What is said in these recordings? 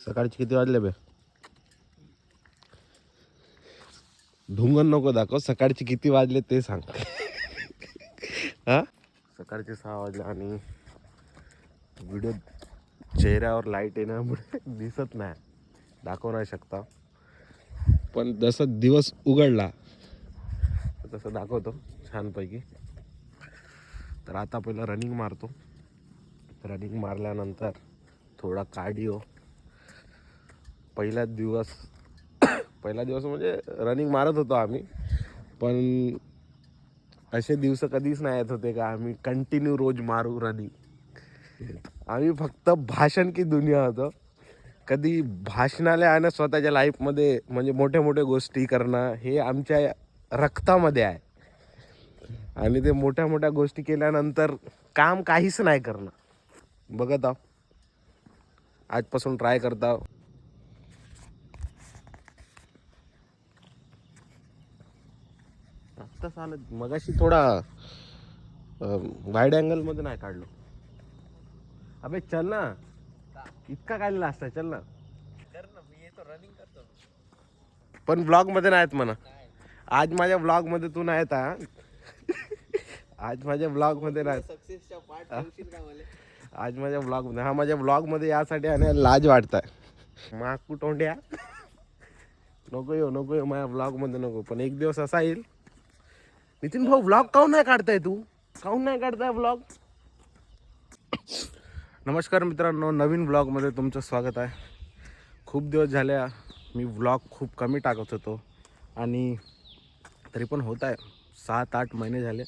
सकाळचे किती वाजले बे? ढुंगण नको दाखव, सकाळचे किती वाजले ते सांग. हा, सकाळचे 6 वाजले आणि व्हिडिओ चेहऱ्यावर लाईट येण्यामुळे दिसत नाही, दाखवू नाही शकता. पण जसं दिवस उघडला तसं दाखवतो छानपैकी. तर आता पहिलं रनिंग मारतो. रनिंग मारल्यानंतर थोडा कार्डिओ. पहिला दिवस म्हणजे रनिंग मारत होतो आम्ही, पण असे दिवस कधीच नाही येत होते का आम्ही कंटिन्यू रोज मारू रनिंग. आम्ही फक्त भाषण की दुनिया होतो. कधी भाषणाला आहे ना, स्वतःच्या लाईफमध्ये म्हणजे मोठ्या मोठ्या गोष्टी करणं हे आमच्या रक्तामध्ये आहे. आणि ते मोठ्या मोठ्या गोष्टी केल्यानंतर काम काहीच नाही करणं. बघत आहो, आजपासून ट्राय करता. आत्ता चालत मगाशी थोडा वाईड अँगल मध्ये नाही काढलो. अबे चल ना, इतका काढलेला असता, चल ना. मी येतो, रनिंग करतो. पण ब्लॉग मध्ये नाहीत म्हणा. आज माझ्या ब्लॉग मध्ये तू नाही येत. आज माझ्या ब्लॉग मध्ये नाही. सक्सेसच्या पार्ट ठेवशील का मला? आज माझ्या ब्लॉग मध्ये, हा माझ्या ब्लॉग मध्ये यासाठी आणि लाज वाटताय माकू तोंड्या. नको येऊ माझ्या ब्लॉग मध्ये नको. पण एक दिवस असा येईल. नितीन भाऊ ब्लॉग काऊन नाही काढताय तू? काऊन नाही काढताय ब्लॉग? नमस्कार मित्रांनो, नवीन ब्लॉगमध्ये तुमचं स्वागत आहे. खूप दिवस झाले मी ब्लॉग खूप कमी टाकत होतो आणि तरी पण होत आहे. 7-8 महिने झाले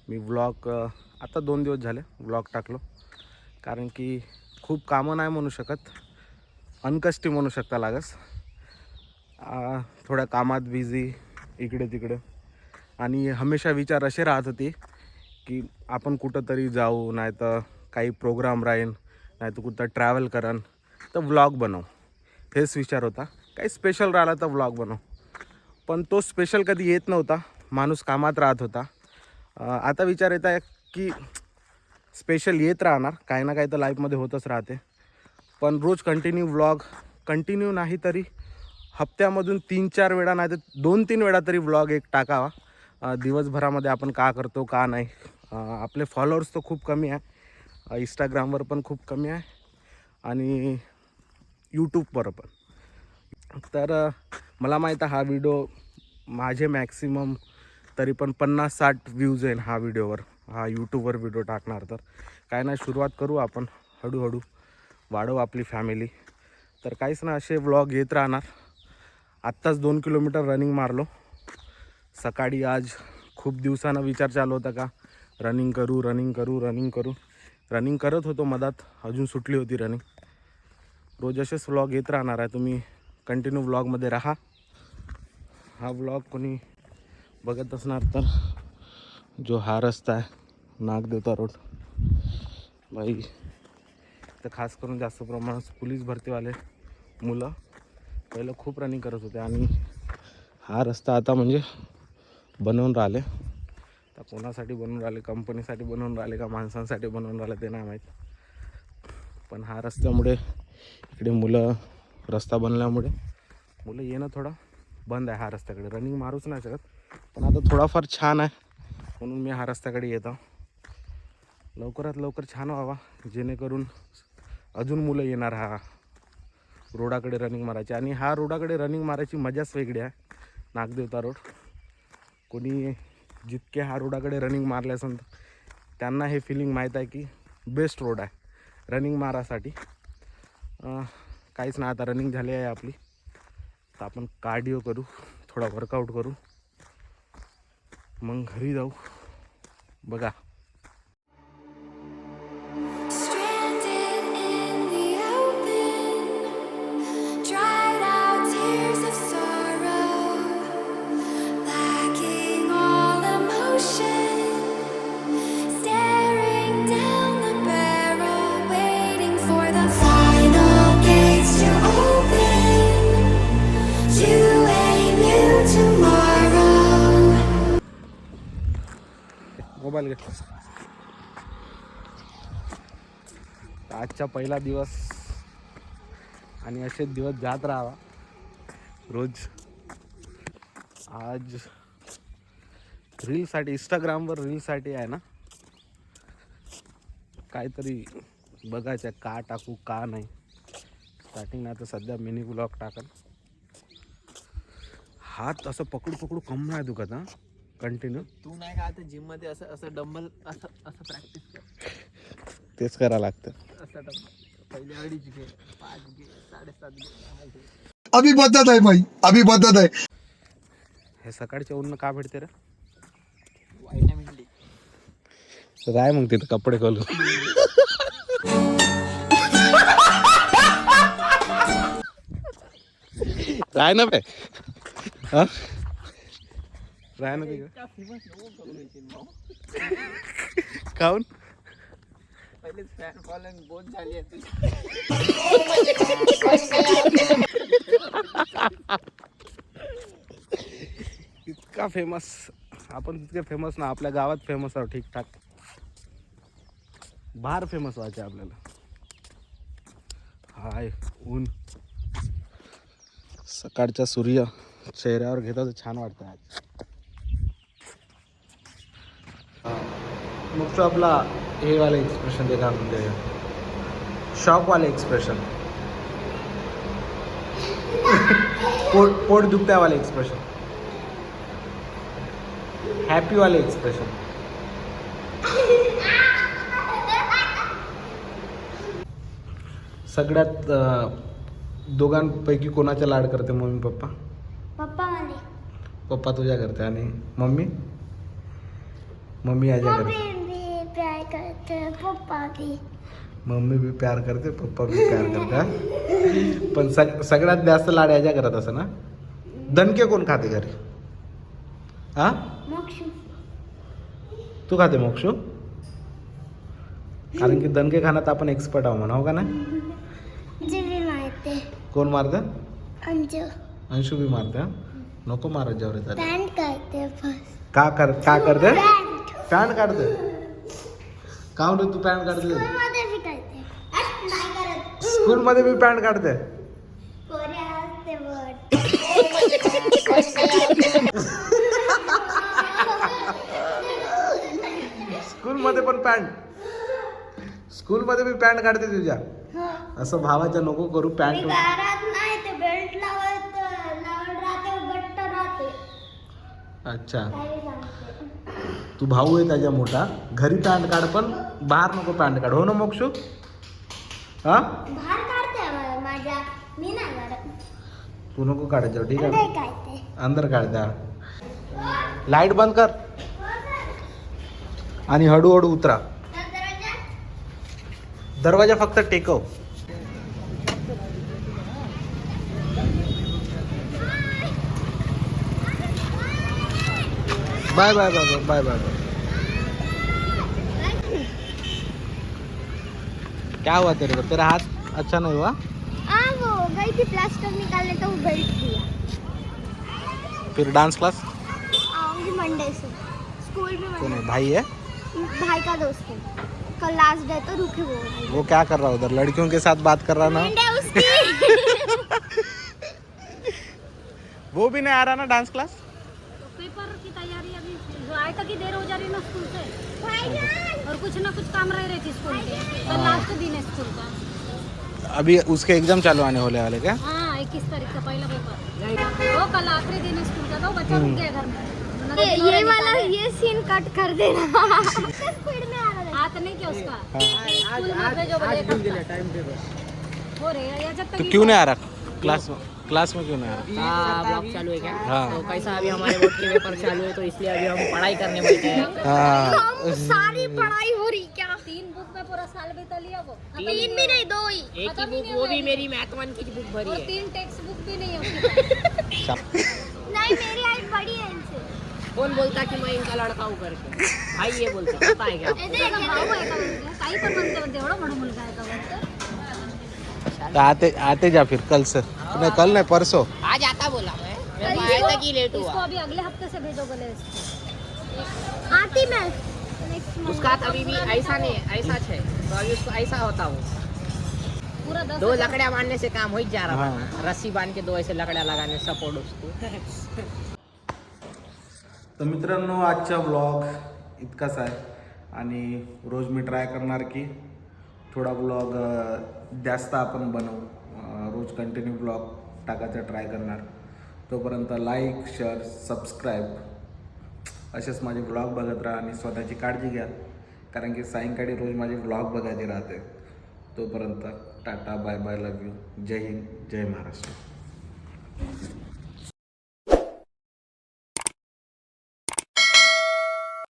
मी ब्लॉग, आता 2 दिवस झाले ब्लॉग टाकलो. कारण की खूप कामं नाही म्हणू शकत, अनकष्टी म्हणू शकता लागस. थोड्या कामात बिझी, इकडे तिकडे. आणि हमेशा विचार असे राहत होते की आपण कुठंतरी जाऊ, नाही तर काही प्रोग्राम राहीन, नाही तर कुठं ट्रॅव्हल करन तर व्लॉग बनव. हेच विचार होता. काही स्पेशल राहिला तर व्लॉग बनव. पण तो स्पेशल कधी येत नव्हता, माणूस कामात राहत होता. आता विचार येत आहे की स्पेशल येत राहणार, काही ना काही तर लाईफमध्ये होतच राहते. पण रोज कंटिन्यू व्लॉग, कंटिन्यू नाही तरी हप्त्यामधून 3-4 वेळा, नाही तर 2-3 वेळा तरी व्लॉग एक टाकावा. दिवसभरामध्ये आपण का करतो का नाही. आपले फॉलोअर्स तर खूप कमी आहे, इंस्टाग्रामवर पण खूप कमी आहे आणि यूट्यूबवर पण. तर मला माहीत आहे हा व्हिडिओ माझे मॅक्सिमम तरी पण 50-60 व्ह्यूज येईल हा व्हिडिओवर, हा यूट्यूबवर व्हिडिओ टाकणार. तर काय नाही, सुरुवात करू आपण हळूहळू, वाढवू आपली फॅमिली. तर काहीच ना, असे व्लॉग येत राहणार. आत्ताच 2 किलोमीटर रनिंग मारलो सकाळी. आज खूप दिवसानं विचार चालू होता का रनिंग करू. रनिंग करत होतो, मधात अजून सुटली होती रनिंग. रोज असेच व्लॉग येत राहणार आहे. तुम्ही कंटिन्यू व्लॉगमध्ये राहा. हा व्लॉग कोणी बघत असणार तर जो हा रस्ता आहे नागदेवता रोड, बाई तर खास करून जास्त प्रमाणात पोलीस भरतीवाले मुलं पहिलं खूप रनिंग करत होते आणि हा रस्ता आता म्हणजे बनवून राहिले. तर कोणासाठी बनवून राहिले, कंपनीसाठी बनवून राहिले का माणसांसाठी बनवून राहिले ते नाही माहीत. पण हा रस्त्यामुळे इकडे मुलं, रस्ता बनल्यामुळे मुलं येणं थोडं बंद आहे. हा रस्त्याकडे रनिंग मारूच नाही शकत, पण आता थोडाफार छान आहे म्हणून मी हा रस्त्याकडे येतो. लवकरात लवकर छान व्हावा, जेणेकरून अजून मुलं येणार हा रोडाकडे रनिंग मारायची. आणि हा रोडाकडे रनिंग मारायची मजाच वेगळी आहे. नागदेवता रोड, कोणी जितके हा रोडाकडे रनिंग मारले असेल त्यांना हे फिलिंग माहीत आहे की बेस्ट रोड आहे रनिंग मारासाठी. काहीच नाही, आता रनिंग झाली आहे आपली, तर आपण कार्डिओ करू, थोडा वर्कआउट करू, मग घरी जाऊ. बघा, मोबाईल घे. आजचा पहिला दिवस आणि असेच दिवस जात राहावा रोज. आज रीलसाठी, इंस्टाग्रामवर रीलसाठी आहे ना काहीतरी बघायचं आहे, का टाकू का नाही. स्टार्टिंग आता सध्या मिनी ब्लॉग टाकन. हात असं पकडू पकडू कम नाही दुखत हा कंटिन्यू. तू नाही का आता जिम मध्ये असं असं डंबल असं असं प्रॅक्टिस कर. तेच करावं लागतं. असं डंबल पहिले 2.5 घे, 5 घे, 7.5 घे, 6 घे. अभी बदत है भाई, अभी बदत है. हे सकाळच्या ऊन का भेटते रे? Vitamin D. राय मग तिथं कपडे खोलू. राय ना बे, हा राय ना तिकडे. इतका फेमस नको करू देशील भाऊ. काऊन? पहिलेच फॅन फॉलोइंग बहुत झाली आहे तुझी. इतका फेमस आपण, तितके फेमस ना आपल्या गावात फेमस आहोत ठीकठाक. बाहेर फेमस व्हायचे आपल्याला. हाय ऊन, सकाळचा सूर्य चेहऱ्यावर घेता तर छान वाटतं आज. मग तो आपला हे वाले एक्सप्रेशन देखा, म्हणजे शॉक वाले एक्सप्रेशन. पोट दुखत्या वाले एक्सप्रेशन. हॅपी वाले एक्सप्रेशन. सगळ्यात दोघांपैकी कोणाचा लाड करते मम्मी पप्पा? पप्पा मला. पप्पा तुझ्या करते आणि मम्मी? मम्मी याच्या करते. मम्मी भी प्यार करते, पप्पा भी. मम्मी भी प्यार करते, पप्पा भी प्यार करते हा? पण सगळ्यात जास्त लाड याच्या करत असं ना. दणके कोण खाते घरी? हा मोक्षू. तू खाते मोक्षू? कारण की दणके खाण्यात आपण एक्सपर्ट आहो म्हणा, हो का नाही? जी भी मारते. कोण मारतं? अंजू. अंशू भी मारते हा? नको मारत जाऊ रे त्याला. पॅन्ट करते बस. का करते? पॅन्ट. पॅन्ट काढते. का रे तू पॅन्ट काढते? स्कूलमध्ये भी करते. नाही करत. स्कूलमध्ये मी पॅन्ट काढते. कोऱ्या असते वर. स्कूलमध्ये पण पॅन्ट? स्कूलमध्ये मी पॅन्ट काढते तुझ्या? असं भावाच्या नको करू. मी पॅन्ट घरात नाही ते बेल्ट लावत राहते, घट्ट राहते. अच्छा, काही सांगते. तू भाऊ आहे त्याच्या मोठा, घरी पॅन्ट काढ पण बाहेर नको पॅन्ट काढ, हो ना मोक्षू? हा बाहेर काढते माझ्या, मी नाही करत. तू नको काढत जाऊ, ठीक आहे? नाही काढते. अंदर काढता. लाईट बंद कर आणि हळूहळू उतरा. दरवाजा फक्त टेकव. Bye bye bye bye bye bye. क्या हुआ तेरे को? तेरा हाथ अच्छा नहीं हुआ? वो गई थी प्लास्टर निकालने तो वो बेल्ट दिया. फिर डांस क्लास? आऊंगी मंडे से. स्कूल भी कौन मंडे. है? भाई है? भाई का दोस्त है. कल लास्ट डे तो रुके वो क्या कर रहा है उधर? लड़कियों के साथ बात कर रहा ना? उसकी. वो भी नहीं आ रहा ना डांस क्लास? पेपर की तैयारी अभी आए तक ही देर हो जा रही है ना स्कूल से, और कुछ ना कुछ काम रह रही थी स्कूल के. कल लास्ट दिन है स्कूल का. अभी उसके एग्जाम चालू आने होने वाले क्या? हाँ 21 तारीख का पहला पेपर. वो कल आखिरी दिन है स्कूल का, तो बच्चा रुक गया घर में. ये वाला ये सीन कट कर देना. स्पीड में आ रहा है. हाथ नहीं क्या उसका स्कूल में भेजो बोले टाइम टेबल. हो रे याच्यात तो तर क्यों नहीं आ रहा क्लास में क्यों नहीं आ रहा? ब्लॉग चालू है क्या? हाँ. तो कैसा अभी हमारे बोर्ड के पेपर चालू है, तो इसलिए अभी हम पढ़ाई करने बैठे हैं. हाँ. सारी पढ़ाई हो रही क्या? 3 बुक में पूरा साल बिता लिया वो. 3 भी नहीं 2 ही. एक ही बुक, वो भी मेरी मैथ 1 की बुक भरी और है. 3 टेक्स्ट बुक भी नहीं है उसके पास. नहीं मेरी हाइट बड़ी है इनसे. कौन बोलता कि मैं इनका लड़का हूँ करके? भाई ये बोलता, पता है क्या? त्याला भाऊ आहे का म्हणजे? काही पण म्हणते एवढं म्हणून मुलगा आहे का म्हणते. तो आते जा फिर कल से. नहीं कल नहीं परसों. आज आता बोला मैं आए तक ही लेट इसको हुआ. अभी अगले हफ्ते से भेजो बोले इसको. आती मैं नेक्स्ट उसका हाथ अभी भी ऐसा नहीं है, ऐसा है, तो अभी उसको ऐसा होता वो. पूरा 10 दो लकड़ियाँ बांधने से काम हो ही जा रहा हाँ। था, रस्सी बांध के 2 ऐसे लकड़ियाँ लगाने सपोर्ट उसको. तर मित्रांनो आजचा व्लॉग इतकाच आहे आणि रोज मी ट्राय करणार की थोडा व्लॉग जास्त आपण बनवू, रोज कंटिन्यू व्लॉग टाकायचा ट्राय करणार. तोपर्यंत लाईक शेअर सबस्क्राईब असेच माझे व्लॉग बघत राहा आणि स्वतःची काळजी घ्या, कारण की सायंकाळी रोज माझे व्लॉग बघायचे राहते. तोपर्यंत tata bye bye love you. जय हिंद जय महाराष्ट्र.